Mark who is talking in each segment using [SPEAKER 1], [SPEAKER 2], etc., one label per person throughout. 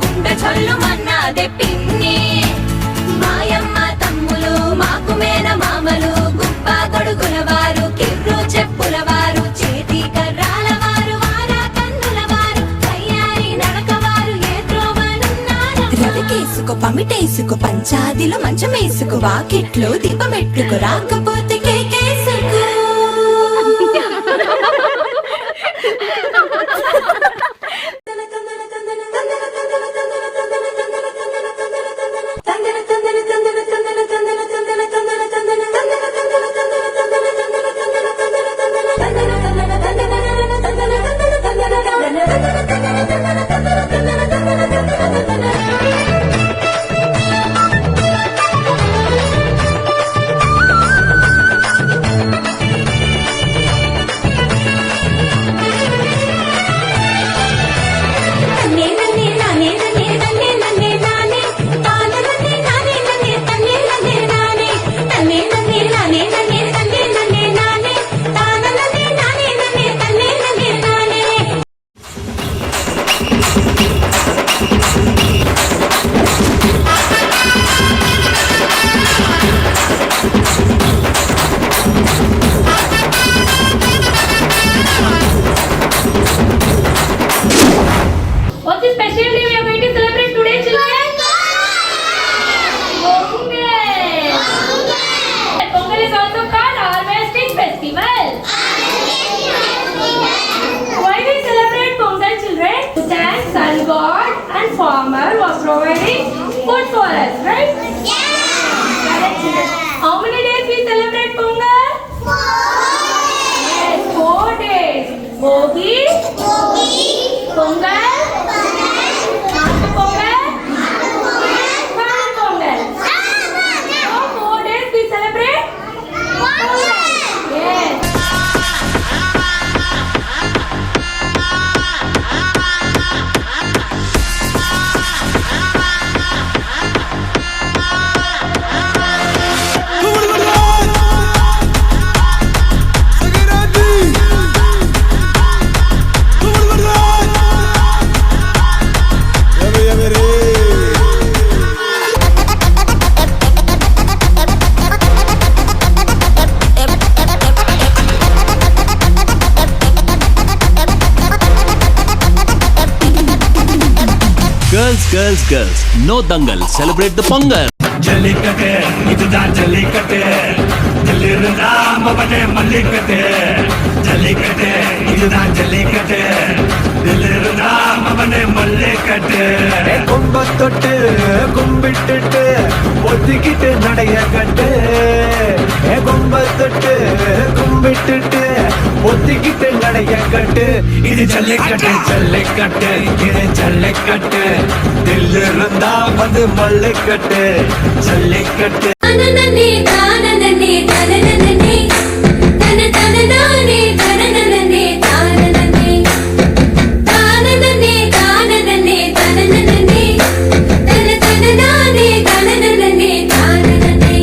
[SPEAKER 1] గుండె చల్లు మన్నాదే పిన్ని మాయమ్మ తమ్ములు మాకు మేన మామలు గుప్ప గొడుగుల వారు కిర్రు చెప్పుల వారు చేతి కర్రాల వారు వారా కన్నుల వారు తయారీ నడకవారు ఏ త్రోవనున్నారు రవికేసుకో పమిటేసుకో పంచాదిలో మంచమేసుకో వాకిట్లో దీపమెట్టుకు రాకపోతే కేకేసుకో Farmer was providing food for us, right? Yeah. How many days we celebrate Pongal? 4. Yes, 4 days. Bogi, Pongal, Matu Pongal, Kanu Pongal. So 4 days we celebrate Pongal. Yes.
[SPEAKER 2] Girls, no dangal, celebrate the Pongal.
[SPEAKER 3] Jallikattu இதுதான் ஜல்லிக்கட்டு ஜல்லிருந்தா மவனே மல்லிக்கட்டு ஜல்லிக்கட்டு இதுதான் ஜல்லிக்கட்டு ஜல்லிருந்தா மவனே மல்லிக்கட்டு கும்பத்தொட்டு கும்பிட்டுட்டு ஒத்திக்கிட்டு நடைய கட்டு கும்பத்தொட்டு கும்பிட்டுட்டு ஒத்திக்கிட்டு நடைய கட்டு இது ஜல்லிக்கட்டு ஜல்லிக்கட்டு இது ஜல்லிக்கட்டு தில்லிருந்தா வந்து மல்லிக்கட்டு ஜல்லிக்கட்டு
[SPEAKER 1] தனனனே தானனனே தனனனே தனதனனே தனனனே தானனனே தானனனே தானனனே தனனனே தனதனனே தனனனே தானனனே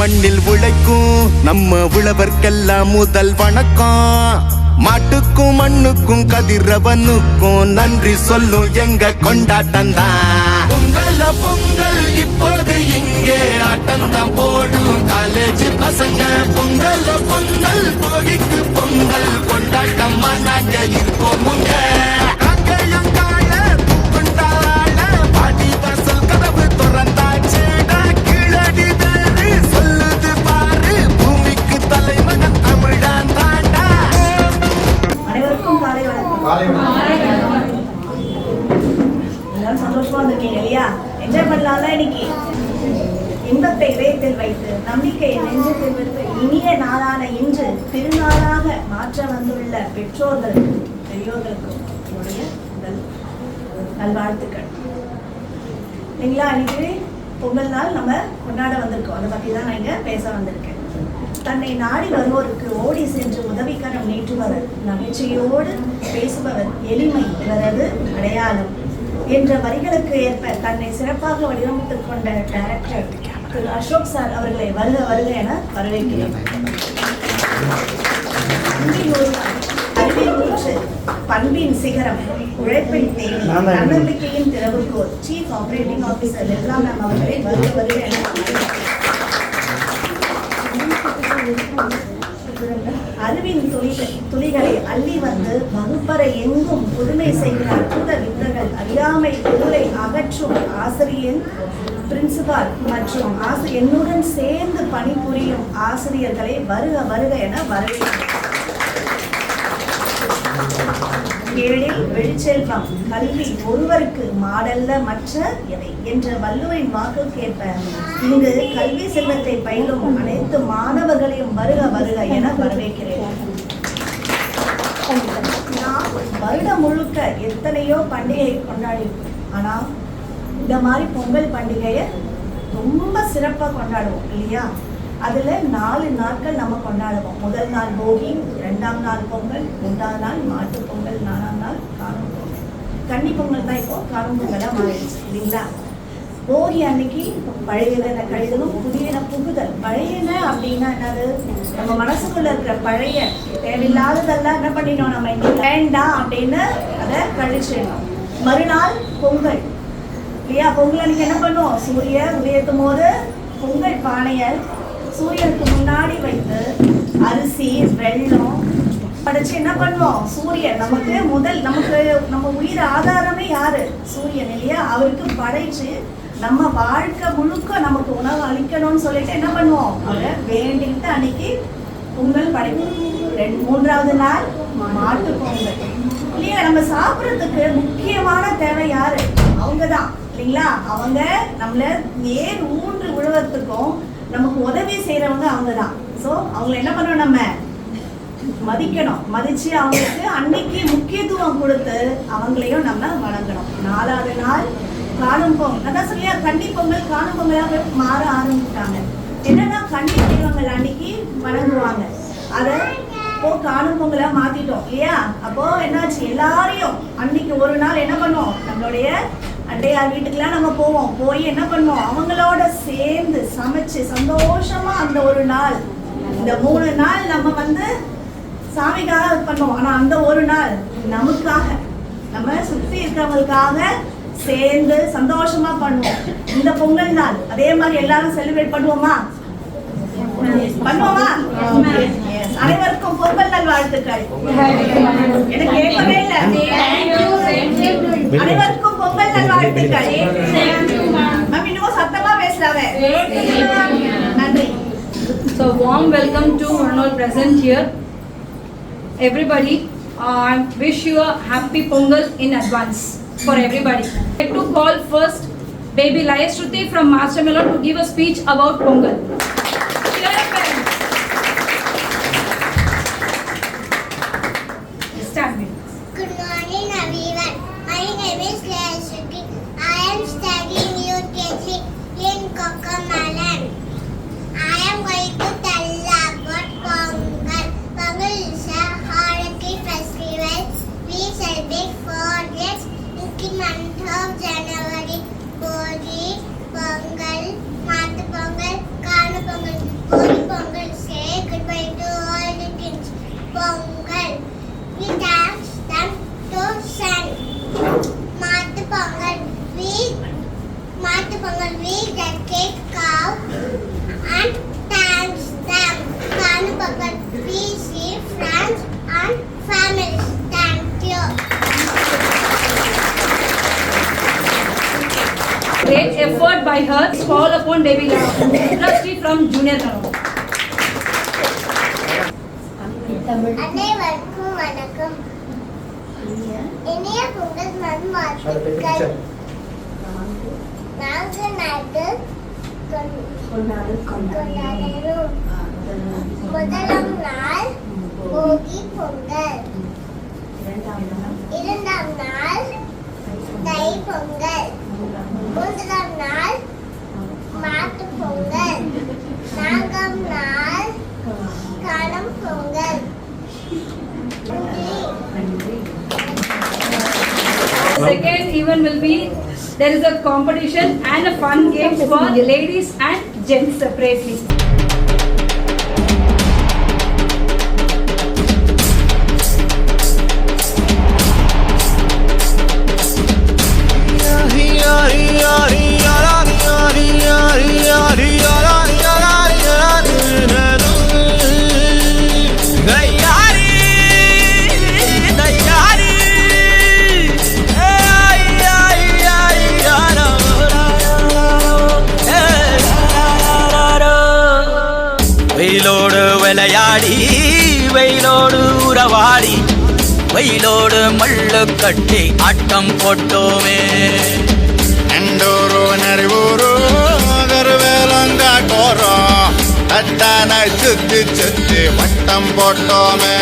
[SPEAKER 4] மண்ணில் உழைக்கும் நம்ம உழவர்க்கெல்லாம் முதல் வணக்கம் மாட்டுக்கும் மண்ணுக்கும் கதிரவனுக்கும் நன்றி சொல்லும் எங்க கொண்டாட்டம் தான் பொங்கல் பொங்கல் இப்போது இங்கே ஆட்டம் தான் போடும் காலேஜ் பசங்க பொங்கல் பொங்கல் போகிக்கு பொங்கல் கொண்டாட்டமா நாங்க இருப்போம் முங்க பாடி வாசல் கதவு திறந்தாச்சு
[SPEAKER 5] பண்ணலாம்ல இன்னைக்கு. இன்பத்தை இதயத்தில் வைத்து நம்பிக்கையை நெஞ்சத்தில் வைத்து இனிய நாளான இன்று திருநாளாக மாற்ற வந்துள்ள பெற்றோர்களுக்கும் பெரியோர்களுக்கும் என்னுடைய முதல் நல்வாழ்த்துக்கள். இல்லைங்களா? இன்னைக்கு பொங்கல் நாள் நம்ம கொண்டாட வந்திருக்கோம். அதை பற்றி தான் நான் இங்கே பேச வந்திருக்கேன். தன்னை நாடி வருவோருக்கு ஓடி சென்று உதவிக்கரம் நீட்டுபவர், நகைச்சுவையோடு பேசுபவர், எளிமை இவரது அடையாளம் என்ற வரிகளுக்கு ஏற்ப தன்னை சிறப்பாக வடிவமைத்துக் கொண்ட டைரக்டர் திரு அசோக் சார் அவர்களை வருக வருக என வரவேற்கிறேன். அறிவின் ஊற்று, பண்பின் சிகரம், உழைப்பின் தேவை, தன்னம்பிக்கையின் திறவுகோல், சீஃப் ஆபரேட்டிங் ஆபீசர் எல்லாம் நாம் அவர்களை வருக வருக என அறிவின் துளிகளை அள்ளி வந்து வகுப்பறை எங்கும் புதுமை செய்கிற அற்புத வித்தர்கள், அறியாமை பொருளை அகற்றும் ஆசிரியர், பிரின்சிபால் மற்றும் என்னுடன் சேர்ந்து பணிபுரியும் ஆசிரியர்களை வருக வருக என வரவேற்கிறேன். ஏழில் வெளிச்செல்வம், கல்வி ஒருவருக்கு மாடல்ல மற்ற எதை என்ற வள்ளுவரின் வாக்குக்கேற்ப இங்கு கல்வி செல்வத்தை பயிலும் அனைத்து மாணவர்களையும் வருக வருக என வரவேற்கிறேன். நாம் வருடம் முழுக்க எத்தனையோ பண்டிகை கொண்டாடிருக்கோம். ஆனா இந்த மாதிரி பொங்கல் பண்டிகையை ரொம்ப சிறப்பாக கொண்டாடுவோம் இல்லையா? அதுல 4 நாட்கள் நம்ம கொண்டாடுவோம். முதல் நாள் போகி, 2ஆம் நாள் பொங்கல், 3ஆம் நாள் மாட்டு பொங்கல், 4ஆம் நாள் காணும் பொங்கல். கன்னி பொங்கல் தான் இப்போ காணும் பொங்கலாக மாறிடுச்சு இல்லைங்களா? போகி அன்னைக்கு பழையன கழிதலும் புதியன புகுதல். பழையன அப்படின்னா என்னது? நம்ம மனசுக்குள்ள இருக்கிற பழைய தேவையில்லாததெல்லாம் என்ன பண்ணிடணும், நம்ம இன்னைக்கு வேண்டாம் அப்படின்னு அதை கழிச்சிடணும். மறுநாள் பொங்கல் இல்லையா? பொங்கல் அன்னைக்கு என்ன பண்ணுவோம்? சூரிய உதயத்தும் போது பொங்கல் பானையை சூரியனுக்கு முன்னாடி வைத்து அரிசி வெல்லம் படைச்சு என்ன பண்ணுவோம்? சூரியன் நமக்கு நம்ம உயிர் ஆதாரமே யாரு? சூரியன் இல்லையா? அவருக்கு படைச்சு நம்ம வாழ்க்கை முழுக்க நமக்கு உணவு அளிக்கணும்னு சொல்லிட்டு என்ன பண்ணுவோம்? அவரை வேண்டிட்டு அன்னைக்கு பொங்கல் படைப்போம். 3ஆவது நாள் மாட்டு பொங்கல் இல்லையா? நம்ம சாப்பிட்றதுக்கு முக்கியமான தேவை யாரு? அவங்கதான் இல்லைங்களா? அவங்க நம்மள ஏர் ஊன்று விழுவதுக்கும் நமக்கு உதவி செய்யறவங்க அவங்க தான். ஸோ அவங்களை என்ன பண்ணணும்? நம்ம மதிக்கணும். மதிச்சு அவங்களுக்கு அன்னைக்கு முக்கியத்துவம் கொடுத்து அவங்களையும் நம்ம வணங்கணும். 4ஆவது நாள் காணும் பொங்கல். அதான் சொல்லியா, கன்னி பொங்கல் காணும் பொங்கலாக மாற ஆரம்பிட்டாங்க. என்னன்னா கன்னி தெய்வங்கள் அன்னைக்கு வணங்குவாங்க. அதை இப்போ காணும் பொங்கலா மாத்திட்டோம் இல்லையா? அப்போ என்னாச்சு? எல்லாரையும் அன்னைக்கு ஒரு நாள் என்ன பண்ணுவோம்? நம்மளுடைய அண்டையார் வீட்டுக்கெல்லாம் நம்ம போவோம். போய் என்ன பண்ணுவோம்? அவங்களோட சேர்ந்து சமைச்சு சந்தோஷமா அந்த ஒரு நாள், இந்த 3 நாள் நம்ம சாமிக்காக பண்ணுவோம். ஆனா அந்த ஒரு நாள் நமக்காக, நம்ம சுத்தி இருக்கிறவங்களுக்காக சேர்ந்து சந்தோஷமா பண்ணுவோம். இந்த பொங்கல் நாள் அதே மாதிரி எல்லாரும் செலிப்ரேட் பண்ணுவோமா? பண்ணுவோமா? அனைவருக்கும் பொங்கல் நல் வாழ்த்துக்கள். எனக்கு கேட்கவே இல்லை. அனைவருக்கும் பொங்கல் நல் வாழ்த்துக்கள். மேம் இன்னும் சத்தமா பேசலாமே. நன்றி.
[SPEAKER 1] So warm welcome to one all present here. Everybody, I wish you a happy Pongal in advance for everybody. I'd like to call first baby Layashruti from Master Melon to give a speech about Pongal.
[SPEAKER 6] Good morning everyone. My name is Layashruti. I am studying UKG in Cocomelon. I am going to tell about Pongal. Pongal is a holiday festival. We celebrate 4 days in the month of January. Bogi, Pongal, Matu Pongal, Kanu Pongal. Bogi Pongal, say goodbye to all the kids. Pongal, we dance them to sun. Matu Pongal, we dedicate cow and thanks them. Kanu Pongal, we see friends and families. Thank you.
[SPEAKER 1] Great effort by her. Call upon baby Layashruti from Junior Colony.
[SPEAKER 6] அனைவருக்கும் வணக்கம். இனிய பொங்கல் நல்வாழ்த்துக்கள். நாங்கள் கொண்டாடுறோம். முதலாம் நாள் போகி பொங்கல், இரண்டாம் நாள் தை பொங்கல், மூன்றாம் நாள் மாட்டு பொங்கல், நான்காம் நாள் காணும் Pongal.
[SPEAKER 1] The second event will be, there is a competition and a fun game for ladies and gents separately.
[SPEAKER 7] வெயிலோடு விளையாடி வெயிலோடு உறவாடி வெயிலோடு மல்லு கட்டி ஆட்டம் போட்டோமே.
[SPEAKER 4] எண்டூரு நரிவூரு கருவேலங்காட்டோரோ தட்டான சுத்தி சுத்தி வட்டம் போட்டோமே.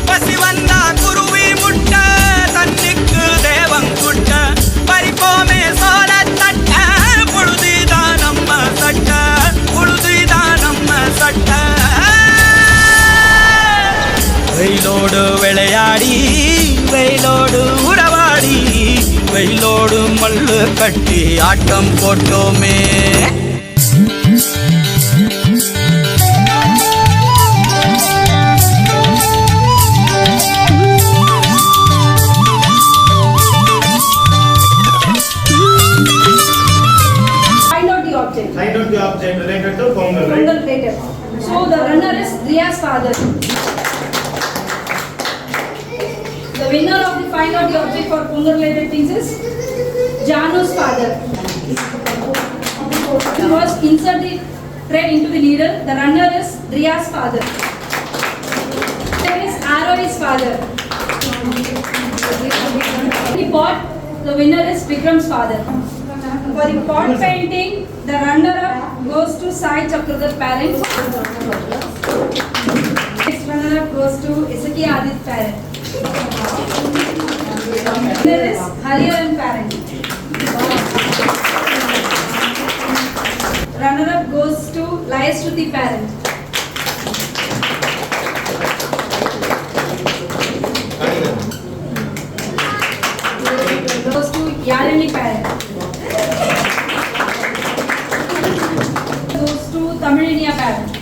[SPEAKER 7] பசி வந்தா குருவி முட்ட தண்ணிக்கு தேவங்குட்ட பறிப்போமே சோழ தட்ட பொழுதுதான் நம்ம சட்ட பொழுதுதான் நம்ம சட்ட. வெயிலோடு விளையாடி வெயிலோடு உறவாடி வெயிலோடு மல்லு கட்டி ஆட்டம் போட்டோமே.
[SPEAKER 1] Find out the object.
[SPEAKER 8] Find out the object related to Pongal, right?
[SPEAKER 1] Pongal related. So the runner is Riya's father. The winner of the find out the object for Pongal related things is Janu's father. First insert the thread into the needle. The runner is Riya's father. Second is Arohi's father. The pot, the winner is Vikram's father. For the pot painting, the runner-up goes to Sai Chakradhar parents. Next runner-up goes to Isaki Adit parent. Winner is Hariharan parent. Runner-up goes to Layashruti parent. Goes to Yalini parent. Goes to Tamilinia parent.